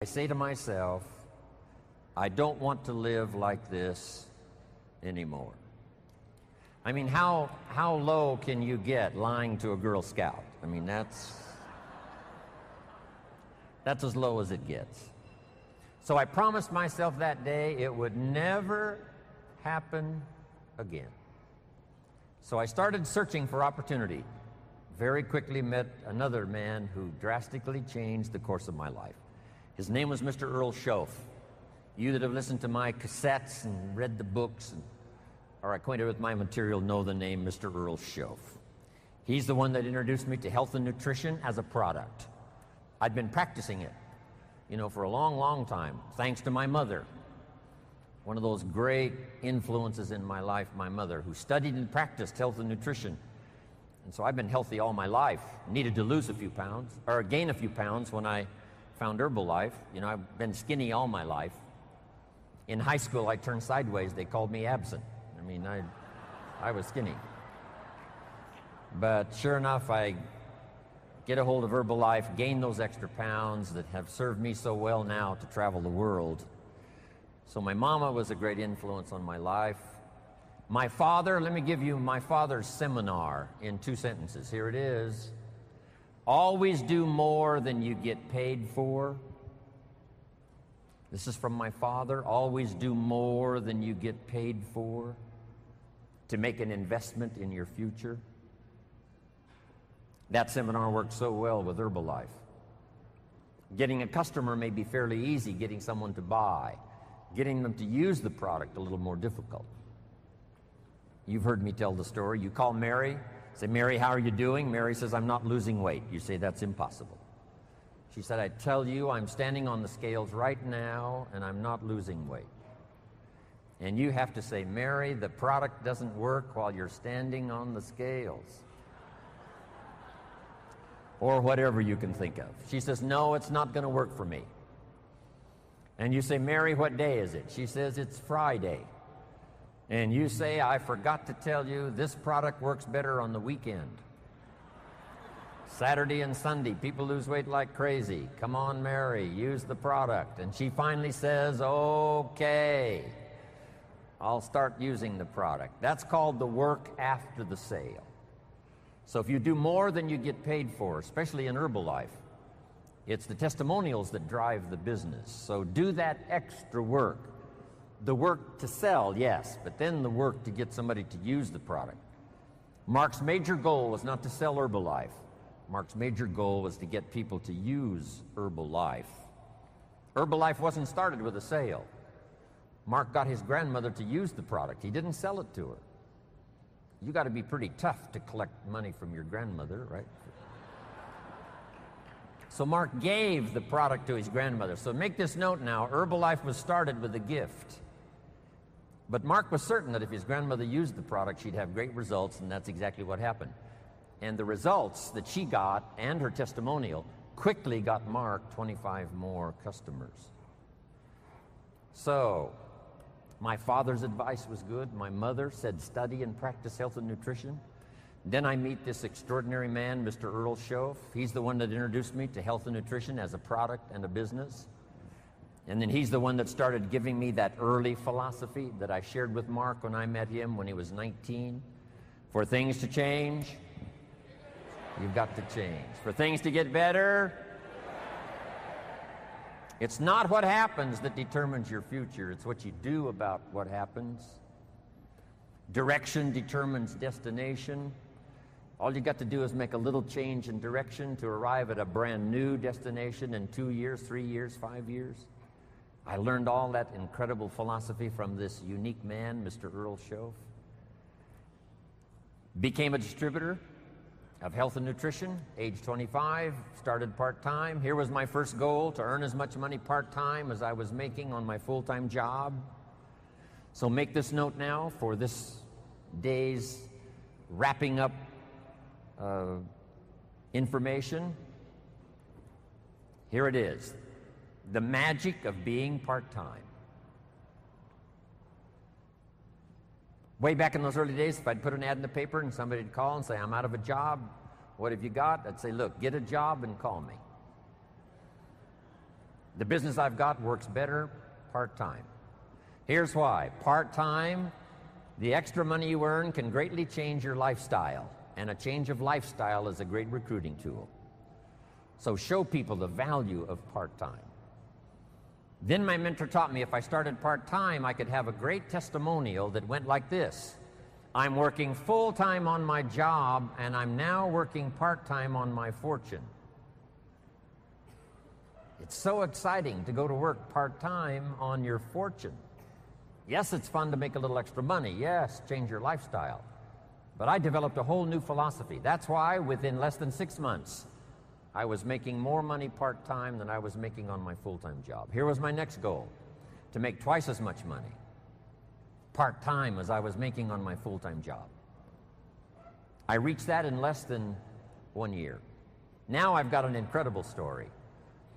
I say to myself, I don't want to live like this anymore. I mean, how low can you get lying to a Girl Scout? I mean, that's as low as it gets. So I promised myself that day it would never happen again. So I started searching for opportunity. Very quickly met another man who drastically changed the course of my life. His name was Mr. Earl Schoaf. You that have listened to my cassettes and read the books and are acquainted with my material know the name Mr. Earl Schoaf. He's the one that introduced me to health and nutrition as a product. I'd been practicing it, for a long, long time, thanks to my mother. One of those great influences in my life, my mother, who studied and practiced health and nutrition. And so I've been healthy all my life. Needed to lose a few pounds, or gain a few pounds when I found Herbalife. I've been skinny all my life. In high school, I turned sideways. They called me absent. I was skinny. But sure enough, I get a hold of Herbalife, gain those extra pounds that have served me so well now to travel the world. So my mama was a great influence on my life. My father, let me give you my father's seminar in 2 sentences. Here it is. Always do more than you get paid for. This is from my father. Always do more than you get paid for to make an investment in your future. That seminar worked so well with Herbalife. Getting a customer may be fairly easy, getting someone to buy. Getting them to use the product a little more difficult. You've heard me tell the story. You call Mary, say, Mary, how are you doing? Mary says, I'm not losing weight. You say, that's impossible. She said, I tell you, I'm standing on the scales right now, and I'm not losing weight. And you have to say, Mary, the product doesn't work while you're standing on the scales. Or whatever you can think of. She says, no, it's not going to work for me. And you say, Mary, what day is it? She says, it's Friday. And you say, I forgot to tell you, this product works better on the weekend. Saturday and Sunday, people lose weight like crazy. Come on, Mary, use the product. And she finally says, okay, I'll start using the product. That's called the work after the sale. So if you do more than you get paid for, especially in Herbalife, it's the testimonials that drive the business. So do that extra work. The work to sell, yes, but then the work to get somebody to use the product. Mark's major goal was not to sell Herbalife. Mark's major goal was to get people to use Herbalife. Herbalife wasn't started with a sale. Mark got his grandmother to use the product. He didn't sell it to her. You got to be pretty tough to collect money from your grandmother, right? So Mark gave the product to his grandmother. So make this note now, Herbalife was started with a gift. But Mark was certain that if his grandmother used the product, she'd have great results, and that's exactly what happened. And the results that she got and her testimonial quickly got Mark 25 more customers. So my father's advice was good. My mother said study and practice health and nutrition. Then I meet this extraordinary man, Mr. Earl Schoaf. He's the one that introduced me to health and nutrition as a product and a business. And then he's the one that started giving me that early philosophy that I shared with Mark when I met him when he was 19. For things to change, you've got to change. For things to get better, it's not what happens that determines your future. It's what you do about what happens. Direction determines destination. All you got to do is make a little change in direction to arrive at a brand new destination in 2 years, 3 years, 5 years. I learned all that incredible philosophy from this unique man, Mr. Earl Schoaf. Became a distributor of health and nutrition, age 25, started part-time. Here was my first goal, to earn as much money part-time as I was making on my full-time job. So make this note now for this day's wrapping up information. Here it is. The magic of being part-time. Way back in those early days, if I'd put an ad in the paper and somebody'd call and say, I'm out of a job, what have you got? I'd say, look, get a job and call me. The business I've got works better part-time. Here's why. Part-time, the extra money you earn can greatly change your lifestyle, and a change of lifestyle is a great recruiting tool. So show people the value of part-time. Then my mentor taught me if I started part-time, I could have a great testimonial that went like this. I'm working full-time on my job, and I'm now working part-time on my fortune. It's so exciting to go to work part-time on your fortune. Yes, it's fun to make a little extra money. Yes, change your lifestyle. But I developed a whole new philosophy. That's why within less than 6 months, I was making more money part-time than I was making on my full-time job. Here was my next goal, to make twice as much money part-time as I was making on my full-time job. I reached that in less than 1 year. Now I've got an incredible story.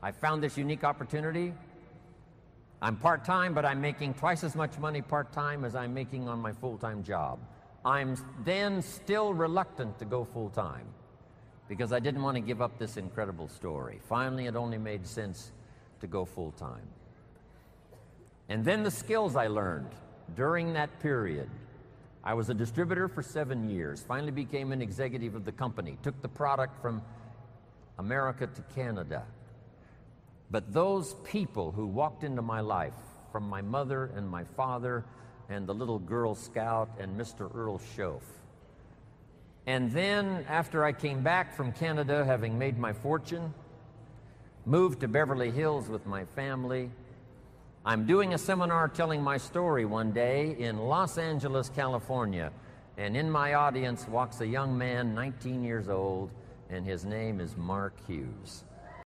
I found this unique opportunity. I'm part-time, but I'm making twice as much money part-time as I'm making on my full-time job. I'm then still reluctant to go full-time because I didn't want to give up this incredible story. Finally, it only made sense to go full-time. And then the skills I learned during that period. I was a distributor for 7 years, finally became an executive of the company, took the product from America to Canada. But those people who walked into my life, from my mother and my father and the little Girl Scout and Mr. Earl Schoaf. And then, after I came back from Canada, having made my fortune, moved to Beverly Hills with my family, I'm doing a seminar telling my story one day in Los Angeles, California, and in my audience walks a young man, 19 years old, and his name is Mark Hughes.